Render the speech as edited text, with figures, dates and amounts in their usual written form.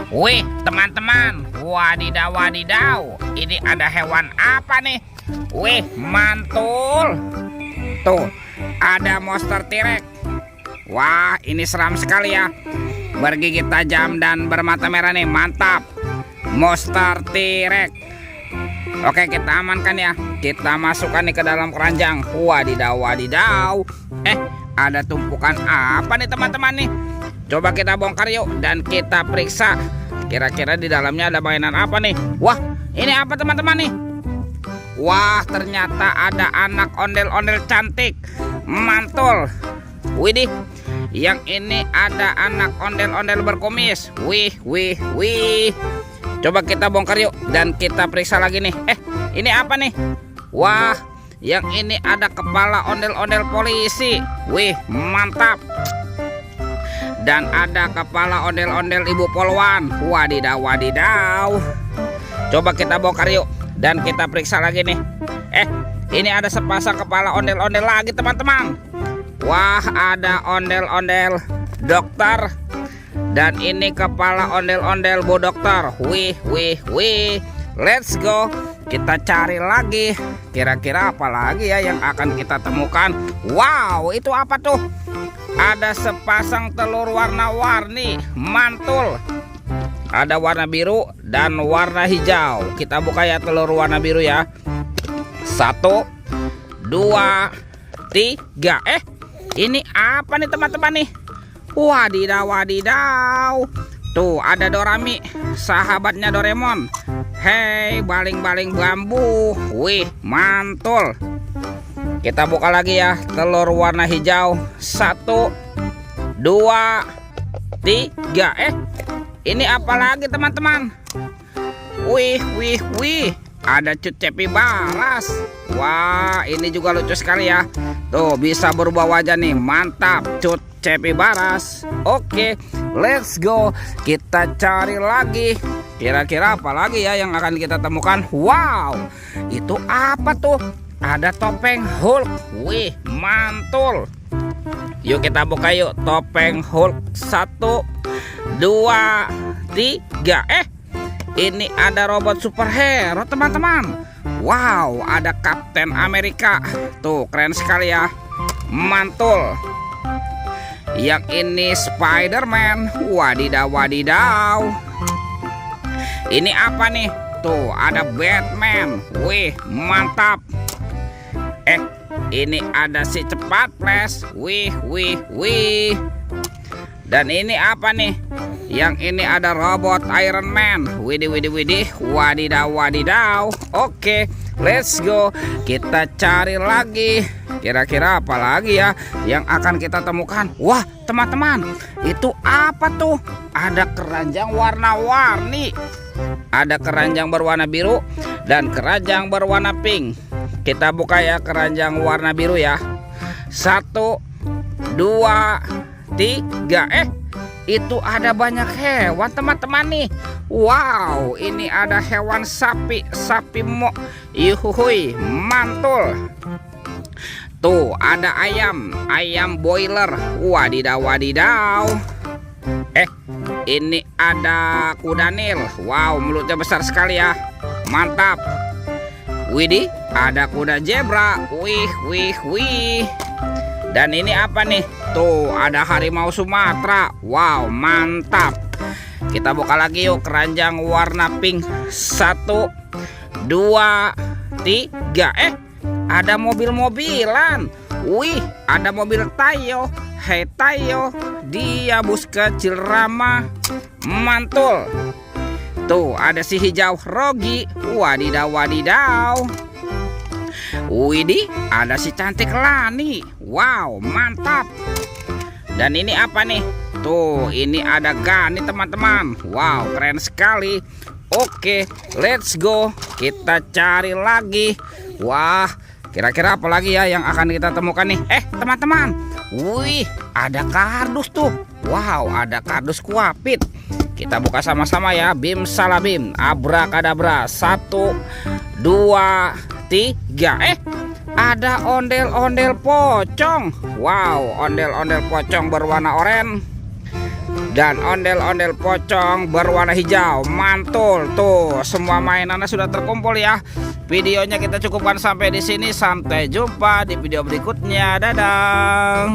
Wih, teman-teman, wadidaw wadidaw, ini ada hewan apa nih? Wih, mantul. Tuh, ada monster T-Rex. Wah, ini seram sekali ya. Bergigit tajam dan bermata merah nih, mantap. Monster T-Rex. Oke, kita amankan ya. Kita masukkan nih ke dalam keranjang. Wadidaw wadidaw. Ada tumpukan apa nih teman-teman nih? Coba kita bongkar yuk dan kita periksa. Kira-kira di dalamnya ada mainan apa nih? Wah, ini apa teman-teman nih? Wah, ternyata ada anak ondel-ondel cantik. Mantul. Widih, yang ini ada anak ondel-ondel berkumis. Wih, wih, wih. Coba kita bongkar yuk dan kita periksa lagi nih. Ini apa nih? Wah, yang ini ada kepala ondel-ondel polisi. Wih, mantap. Dan ada kepala ondel-ondel ibu polwan. Wadidaw wadidaw. Coba kita bongkar yuk dan kita periksa lagi nih. Ini ada sepasang kepala ondel-ondel lagi teman-teman. Wah, ada ondel-ondel dokter. Dan ini kepala ondel-ondel bu dokter. Wih, wih, wih. Let's go. Kita cari lagi. Kira-kira apa lagi ya yang akan kita temukan? Wow, itu apa tuh? Ada sepasang telur warna-warni. Mantul. Ada warna biru dan warna hijau. Kita buka ya telur warna biru ya. 1, 2, 3. Ini apa nih teman-teman nih? Wadidaw wadidaw. Tuh ada Dorami, sahabatnya Doraemon. Hei, baling-baling bambu. Wih, mantul. Kita buka lagi ya telur warna hijau. 1, 2, 3. Ini apa lagi teman-teman? Wih, wih, wih. Ada Cut Cepi Baras. Wah, ini juga lucu sekali ya. Tuh bisa berubah wajah nih. Mantap, Cut Cepi Baras. Oke, let's go. Kita cari lagi. Kira-kira apa lagi ya yang akan kita temukan? Wow, itu apa tuh? Ada topeng Hulk. Wih, mantul. Yuk kita buka yuk topeng Hulk. 1, 2, 3. Ini ada robot superhero teman-teman. Wow, ada Kapten Amerika. Tuh keren sekali ya. Mantul. Yang ini Spider-Man. Wadidaw wadidaw. Ini apa nih? Tuh ada Batman. Wih, mantap. Ini ada si cepat flash. Wih, wih, wih. Dan ini apa nih? Yang ini ada robot Iron Man. Widih, widih, widih. Wadidaw, wadidaw. Oke, let's go. Kita cari lagi. Kira-kira apa lagi ya yang akan kita temukan? Wah, teman-teman, itu apa tuh? Ada keranjang warna-warni. Ada keranjang berwarna biru dan keranjang berwarna pink. Kita buka ya keranjang warna biru ya. 1, 2, 3. Itu ada banyak hewan teman-teman nih. Wow, ini ada hewan sapi. Sapi yuhuhui, mantul. Tuh ada ayam. Ayam boiler. Wadidaw wadidaw. Ini ada kuda Nil. Wow, mulutnya besar sekali ya. Mantap. Widih, ada kuda zebra. Wih, wih, wih. Dan ini apa nih? Tuh ada harimau Sumatera. Wow, mantap. Kita buka lagi yuk keranjang warna pink. 1, 2, 3. Ada mobil-mobilan. Wih, ada mobil Tayo. Hei Tayo, dia bus kecil ramah. Mantul. Tuh ada si hijau Rogi. Wadidaw wadidaw. Widih, ada si cantik Lani. Wow, mantap. Dan ini apa nih? Tuh, ini ada Gani teman-teman. Wow, keren sekali. Oke, let's go. Kita cari lagi. Wah, kira-kira apa lagi ya yang akan kita temukan nih? Teman-teman. Wih, ada kardus tuh. Wow, ada kardus kuapit. Kita buka sama-sama ya. Bim salabim, abrakadabra. 1, 2, 3. Ada ondel-ondel pocong. Wow, ondel-ondel pocong berwarna oranye dan ondel-ondel pocong berwarna hijau. Mantul tuh, semua mainannya sudah terkumpul ya. Videonya kita cukupkan sampai di sini. Sampai jumpa di video berikutnya. Dadah.